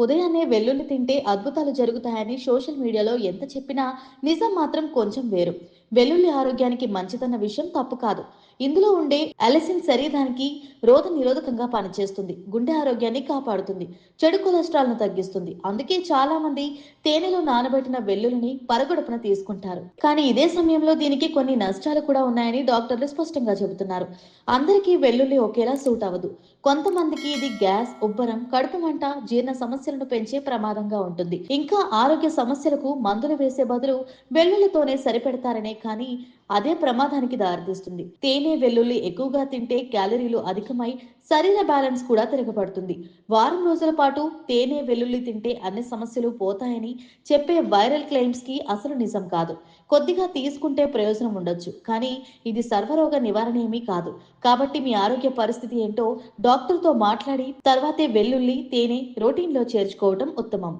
ఉదయాన్నే వెల్లుల్లి తింటే అద్భుతాలు జరుగుతాయని సోషల్ మీడియాలో ఎంత చెప్పినా నిజం మాత్రం కొంచెం వేరు. వెల్లుల్లి ఆరోగ్యానికి మంచిదన్న విషయం తప్పు కాదు. ఇందులో ఉండే అలెసిన్ శరీరానికి రోగ నిరోధకంగా పనిచేస్తుంది. గుండె ఆరోగ్యాన్ని కాపాడుతుంది. చెడు కొలెస్ట్రాల్ను తగ్గిస్తుంది. అందుకే చాలా మంది తేనెలో నానబెట్టిన వెల్లుల్లిని పరగడుపున తీసుకుంటారు. కానీ ఇదే సమయంలో దీనికి కొన్ని నష్టాలు కూడా ఉన్నాయని డాక్టర్లు స్పష్టంగా చెబుతున్నారు. అందరికీ వెల్లుల్లి ఒకేలా సూట్ అవ్వదు. కొంతమందికి ఇది గ్యాస్, ఉబ్బరం, కడుపు మంట, జీర్ణ సమస్యలను పెంచే ప్రమాదంగా ఉంటుంది. ఇంకా ఆరోగ్య సమస్యలకు మందులు వేసే బదులు వెల్లుల్లితోనే సరిపెడతారనే కానీ అదే ప్రమాదానికి దారితీస్తుంది. తేనె, వెల్లుల్లి ఎక్కువగా తింటే క్యాలరీలు అధికమై శరీర బ్యాలెన్స్ కూడా తిరగబడుతుంది. వారం రోజుల పాటు తేనె, వెల్లుల్లి తింటే అన్ని సమస్యలు పోతాయని చెప్పే వైరల్ క్లెయిమ్స్ కి అసలు నిజం కాదు. కొద్దిగా తీసుకుంటే ప్రయోజనం ఉండొచ్చు, కానీ ఇది సర్వరోగ నివారణ ఏమీ కాదు. కాబట్టి మీ ఆరోగ్య పరిస్థితి ఏంటో డాక్టర్తో మాట్లాడి తర్వాతే వెల్లుల్లి, తేనె రొటీన్‌లో చేర్చుకోవటం ఉత్తమం.